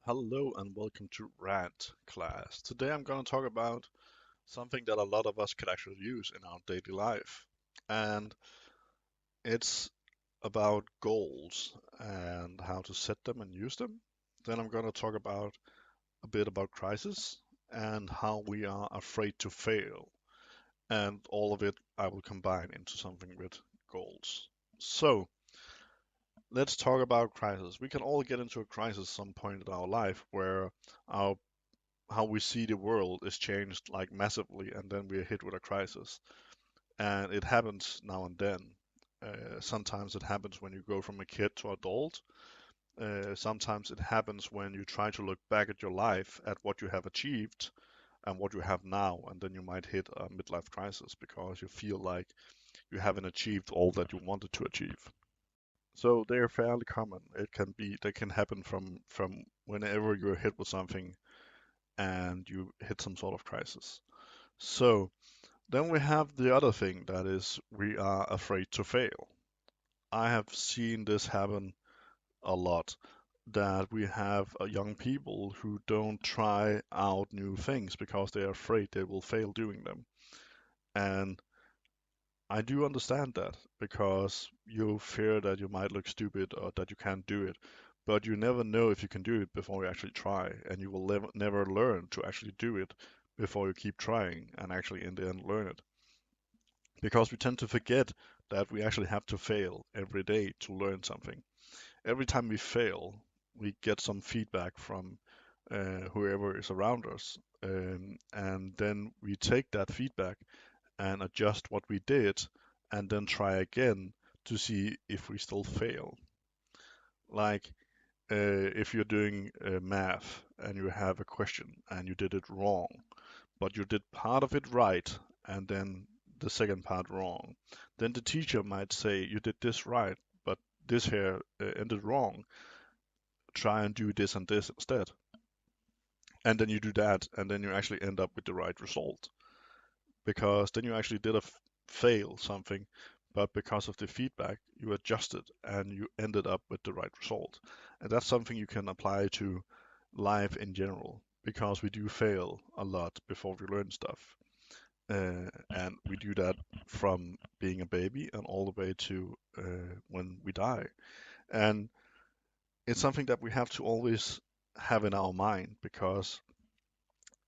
Hello and welcome to Rant class. Today I'm going to talk about something that a lot of us could actually use in our daily life. And it's about goals and how to set them and use them. Then I'm going to talk about a bit about crisis and how we are afraid to fail. And all of it I will combine into something with goals. So, let's talk about crisis. We can all get into a crisis some point in our life where our how we see the world is changed like massively, and then we're hit with a crisis. And it happens now and then. Sometimes it happens when you go from a kid to adult. Sometimes it happens when you try to look back at your life, at what you have achieved and what you have now, and then you might hit a midlife crisis because you feel like you haven't achieved all that you wanted to achieve. So they are fairly common. They can happen from whenever you're hit with something and you hit some sort of crisis. So then we have the other thing that is we are afraid to fail. I have seen this happen a lot that we have young people who don't try out new things because they're afraid they will fail doing them. And I do understand that because you fear that you might look stupid or that you can't do it. But you never know if you can do it before you actually try, and you will never learn to actually do it before you keep trying and actually in the end learn it. Because we tend to forget that we actually have to fail every day to learn something. Every time we fail, we get some feedback from whoever is around us, and then we take that feedback and adjust what we did, and then try again to see if we still fail. Like if you're doing math and you have a question and you did it wrong, but you did part of it right and then the second part wrong. Then the teacher might say, you did this right, but this here ended wrong. Try and do this and this instead. And then you do that, and then you actually end up with the right result. Because then you actually did fail something, but because of the feedback, you adjusted and you ended up with the right result. And that's something you can apply to life in general, because we do fail a lot before we learn stuff. And we do that from being a baby and all the way to when we die. And it's something that we have to always have in our mind because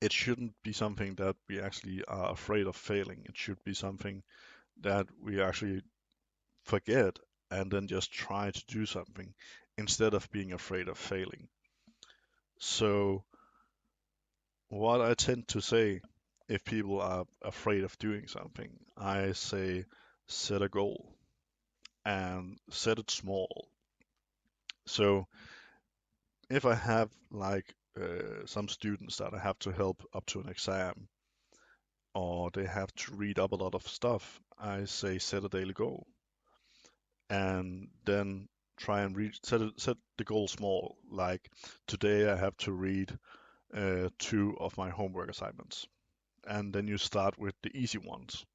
it shouldn't be something that we actually are afraid of failing. It should be something that we actually forget and then just try to do something instead of being afraid of failing. So, what I tend to say if people are afraid of doing something, I say set a goal and set it small. So if I have like some students that I have to help up to an exam or they have to read up a lot of stuff, I say set a daily goal and then try and set the goal small. Like today I have to read two of my homework assignments, and then you start with the easy ones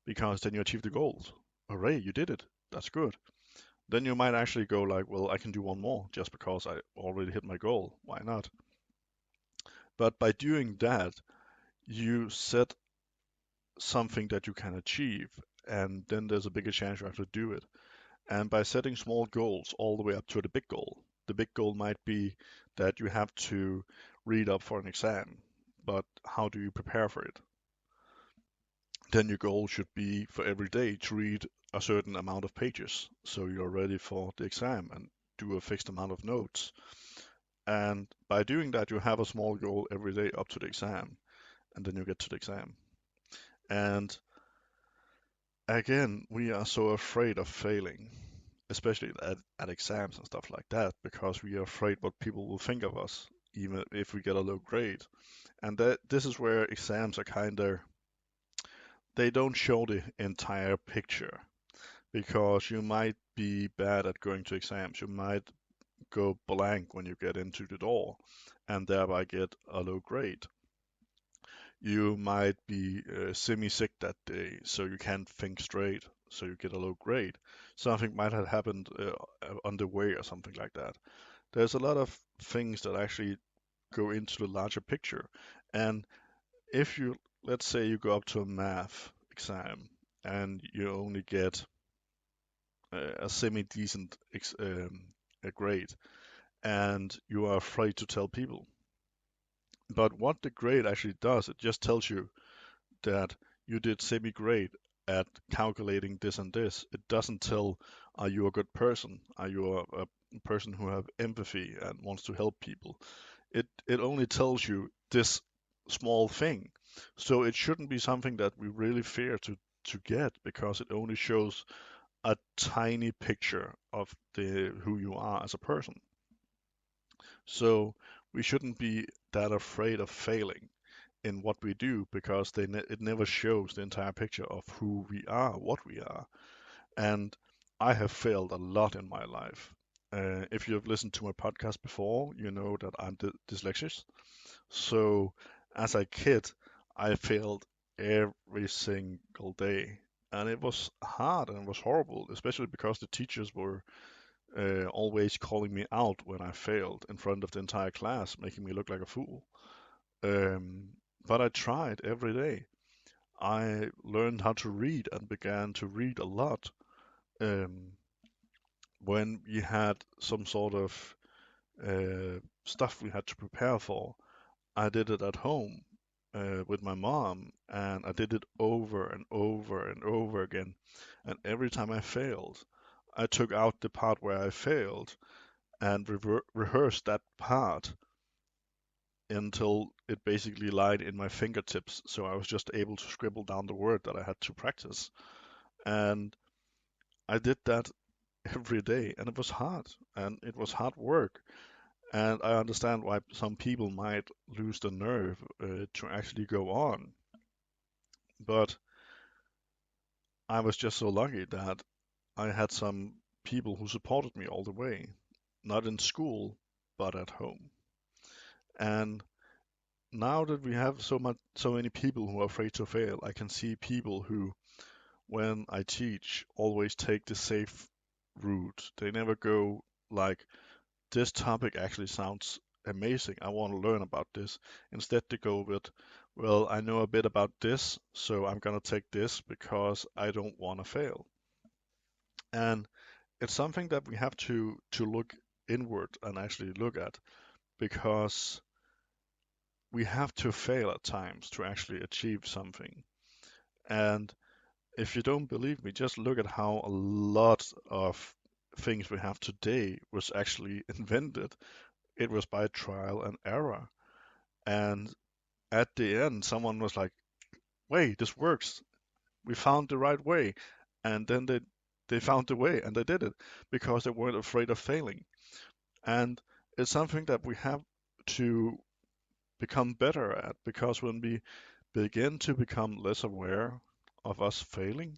because then you achieve the goals. Hooray, you did it. That's good. Then you might actually go like, well, I can do one more just because I already hit my goal. Why not? But by doing that, you set something that you can achieve, and then there's a bigger chance you actually do it. And by setting small goals all the way up to the big goal might be that you have to read up for an exam, but how do you prepare for it? Then your goal should be for every day to read a certain amount of pages so you're ready for the exam and do a fixed amount of notes. And by doing that, you have a small goal every day up to the exam, and then you get to the exam. And again, we are so afraid of failing, especially at exams and stuff like that, because we are afraid what people will think of us, even if we get a low grade. And that this is where exams are kind of they don't show the entire picture because you might be bad at going to exams. You might go blank when you get into the door and thereby get a low grade. You might be semi-sick that day, so you can't think straight, so you get a low grade. Something might have happened on the way or something like that. There's a lot of things that actually go into the larger picture. And if you, let's say you go up to a math exam and you only get a semi-decent a grade, and you are afraid to tell people. But what the grade actually does, it just tells you that you did semi-great at calculating this and this. It doesn't tell, are you a good person? Are you a person who have empathy and wants to help people? It only tells you this small thing. So it shouldn't be something that we really fear to get because it only shows a tiny picture of the who you are as a person. So we shouldn't be that afraid of failing in what we do because it never shows the entire picture of who we are, what we are. And I have failed a lot in my life. If you've listened to my podcast before, you know that I'm dyslexic. So as a kid, I failed every single day. And it was hard and it was horrible, especially because the teachers were always calling me out when I failed in front of the entire class, making me look like a fool. Um, but I tried every day. I learned how to read and began to read a lot. Um, when we had some sort of stuff we had to prepare for, I did it at home with my mom, and I did it over and over and over again. And every time I failed, I took out the part where I failed and rehearsed that part until it basically lied in my fingertips. So I was just able to scribble down the word that I had to practice. And I did that every day, and it was hard, and it was hard work. And I understand why some people might lose the nerve to actually go on. But I was just so lucky that I had some people who supported me all the way, not in school, but at home. And now that we have so many people who are afraid to fail, I can see people who, when I teach, always take the safe route. They never go like, this topic actually sounds amazing. I want to learn about this. Instead, they go with, well, I know a bit about this, so I'm gonna take this because I don't want to fail. And it's something that we have to look inward and actually look at because we have to fail at times to actually achieve something. And if you don't believe me, just look at how a lot of things we have today was actually invented. It was by trial and error. And at the end, someone was like, wait, this works. We found the right way. And then they found the way and they did it because they weren't afraid of failing. And it's something that we have to become better at because when we begin to become less aware of us failing,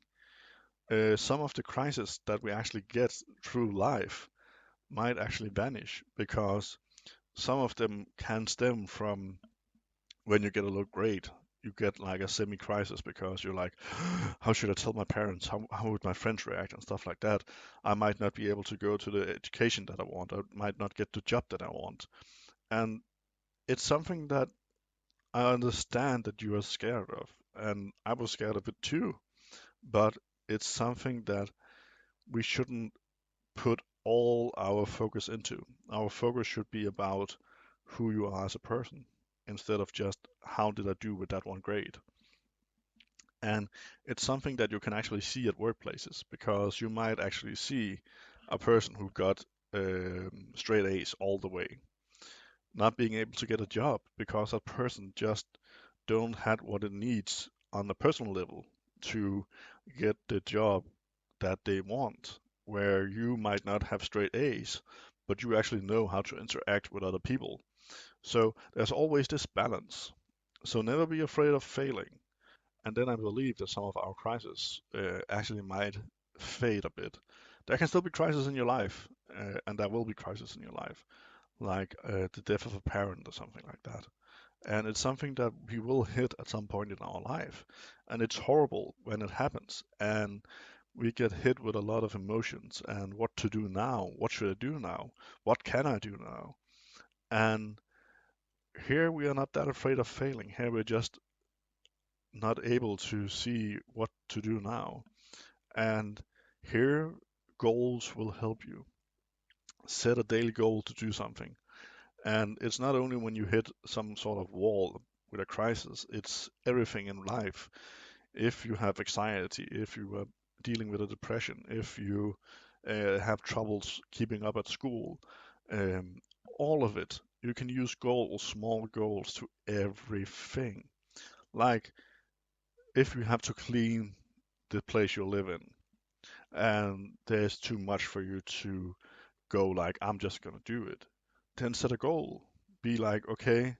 some of the crises that we actually get through life might actually vanish because some of them can stem from when you get a low grade. You get like a semi crisis because you're like, how should I tell my parents? How would my friends react and stuff like that? I might not be able to go to the education that I want. I might not get the job that I want. And it's something that I understand that you are scared of. And I was scared of it too. But it's something that we shouldn't put all our focus into. Our focus should be about who you are as a person instead of just how did I do with that one grade. And it's something that you can actually see at workplaces because you might actually see a person who got straight A's all the way, not being able to get a job because that person just don't have what it needs on the personal level to get the job that they want, where you might not have straight A's, but you actually know how to interact with other people. So there's always this balance. So never be afraid of failing. And then I believe that some of our crises actually might fade a bit. There can still be crises in your life, and there will be crises in your life, like the death of a parent or something like that. And it's something that we will hit at some point in our life. And it's horrible when it happens. And we get hit with a lot of emotions and what to do now. What should I do now? What can I do now? And here we are not that afraid of failing. Here we're just not able to see what to do now. And here, goals will help you. Set a daily goal to do something. And it's not only when you hit some sort of wall with a crisis, it's everything in life. If you have anxiety, if you are dealing with a depression, if you have troubles keeping up at school, um, all of it, you can use goals, small goals to everything. Like if you have to clean the place you live in and there's too much for you to go like, I'm just gonna do it, then set a goal. Be like, okay,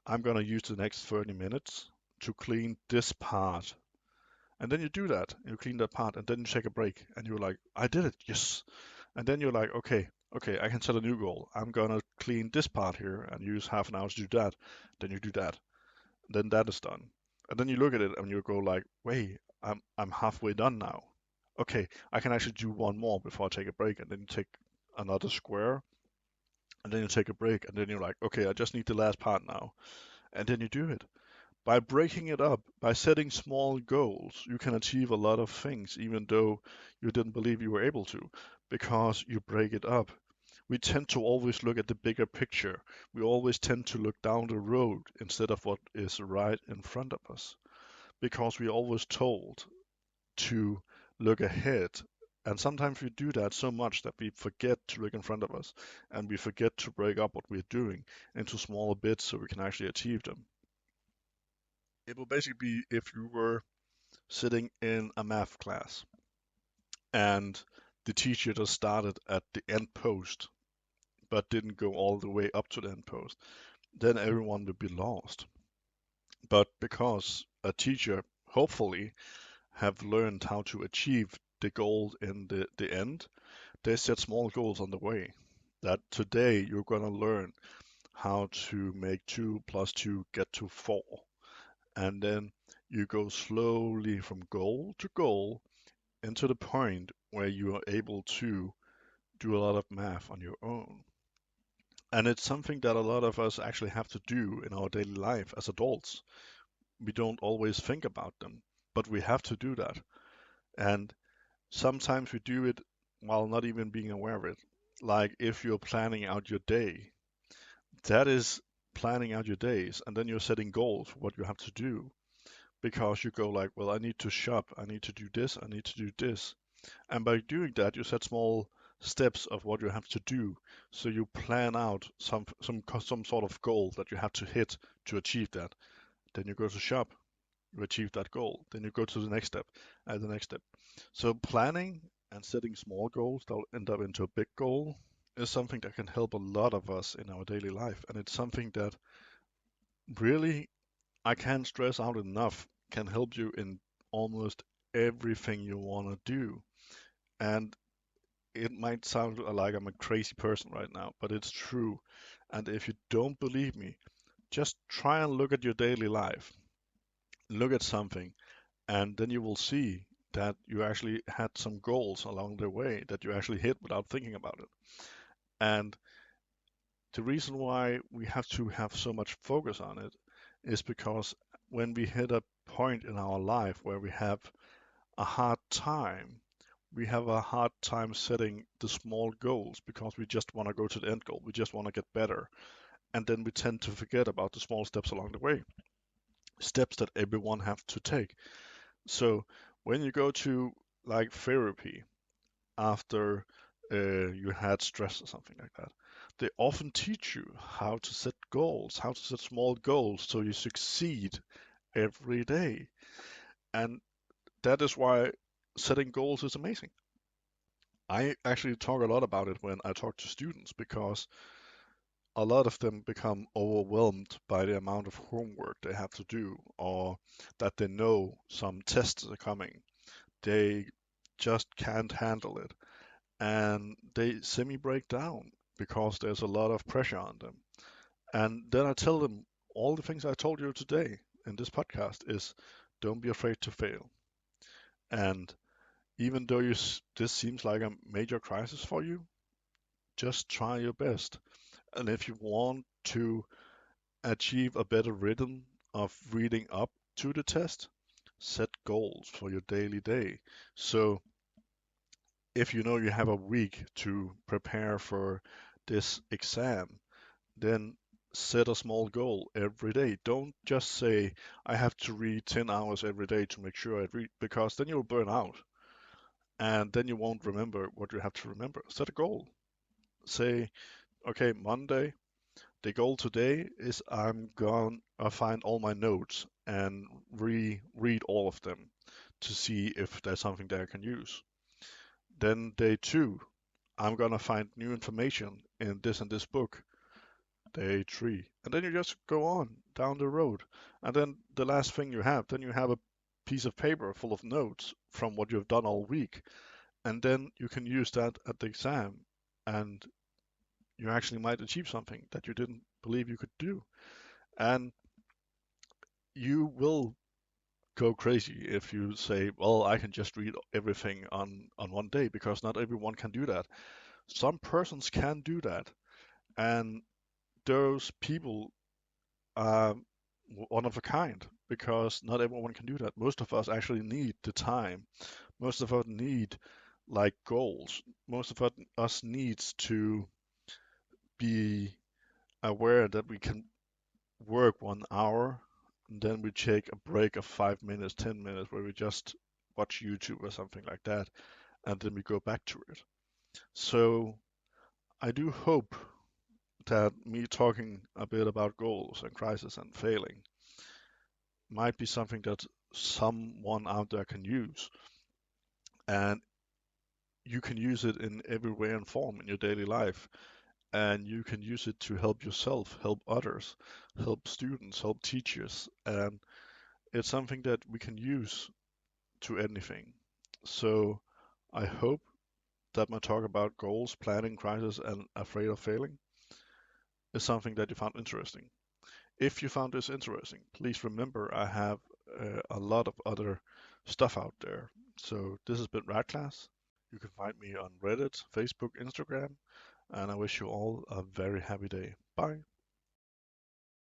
I'm gonna use the next 30 minutes to clean this part. And then you do that, you clean that part, and then you take a break, and you're like, I did it, yes. And then you're like, okay, I can set a new goal. I'm gonna clean this part here and use half an hour to do that. Then you do that. Then that is done. And then you look at it and you go like, wait, I'm halfway done now. Okay, I can actually do one more before I take a break, and then you take another square, and then you take a break, and then you're like, okay, I just need the last part now, and then you do it. By breaking it up, by setting small goals, you can achieve a lot of things, even though you didn't believe you were able to, because you break it up. We tend to always look at the bigger picture. We always tend to look down the road instead of what is right in front of us, because we're always told to look ahead. And sometimes we do that so much that we forget to look in front of us and we forget to break up what we're doing into smaller bits so we can actually achieve them. It will basically be if you were sitting in a math class and the teacher just started at the end post but didn't go all the way up to the end post, then everyone would be lost. But because a teacher hopefully have learned how to achieve the goal in the end, they set small goals on the way. That today you're going to learn how to make 2 plus 2 get to 4. And then you go slowly from goal to goal into the point where you are able to do a lot of math on your own. And it's something that a lot of us actually have to do in our daily life as adults. We don't always think about them, but we have to do that. And sometimes we do it while not even being aware of it. Like if you're planning out your day, that is planning out your days, and then you're setting goals for what you have to do because you go like, well, I need to shop, I need to do this, I need to do this. And by doing that, you set small steps of what you have to do. So you plan out some sort of goal that you have to hit to achieve that. Then you go to shop, you achieve that goal. Then you go to the next step and the next step. So planning and setting small goals that will end up into a big goal is something that can help a lot of us in our daily life. And it's something that really I can't stress out enough can help you in almost everything you want to do. And it might sound like I'm a crazy person right now, but it's true. And if you don't believe me, just try and look at your daily life. Look at something, and then you will see that you actually had some goals along the way that you actually hit without thinking about it. And the reason why we have to have so much focus on it is because when we hit a point in our life where we have a hard time, we have a hard time setting the small goals because we just want to go to the end goal. We just want to get better. And then we tend to forget about the small steps along the way, steps that everyone have to take. So when you go to like therapy after you had stress or something like that, they often teach you how to set goals, how to set small goals so you succeed every day. And that is why setting goals is amazing. I actually talk a lot about it when I talk to students because a lot of them become overwhelmed by the amount of homework they have to do or that they know some tests are coming. They just can't handle it and they semi break down because there's a lot of pressure on them. And then I tell them all the things I told you today in this podcast is don't be afraid to fail. And even though this seems like a major crisis for you, just try your best. And if you want to achieve a better rhythm of reading up to the test, set goals for your daily day. So if you know you have a week to prepare for this exam, then set a small goal every day. Don't just say, I have to read 10 hours every day to make sure I read, because then you'll burn out and then you won't remember what you have to remember. Set a goal. Say, okay, Monday, the goal today is I'm going to find all my notes and reread all of them to see if there's something that I can use. Then day two, I'm going to find new information in this and this book. Day three. And then you just go on down the road. And then the last thing you have, then you have a piece of paper full of notes from what you've done all week. And then you can use that at the exam. And you actually might achieve something that you didn't believe you could do. And you will go crazy if you say, well, I can just read everything on one day, because not everyone can do that. Some persons can do that. And those people are one of a kind, because not everyone can do that. Most of us actually need the time. Most of us need like goals. Most of us needs to be aware that we can work 1 hour, and then we take a break of 5 minutes, 10 minutes, where we just watch YouTube or something like that, and then we go back to it. So I do hope that me talking a bit about goals and crisis and failing might be something that someone out there can use. And you can use it in every way and form in your daily life. And you can use it to help yourself, help others, help students, help teachers. And it's something that we can use to anything. So I hope that my talk about goals, planning, crisis, and afraid of failing is something that you found interesting. If you found this interesting, please remember I have a lot of other stuff out there. So this has been Radclass. You can find me on Reddit, Facebook, Instagram, and I wish you all a very happy day. Bye.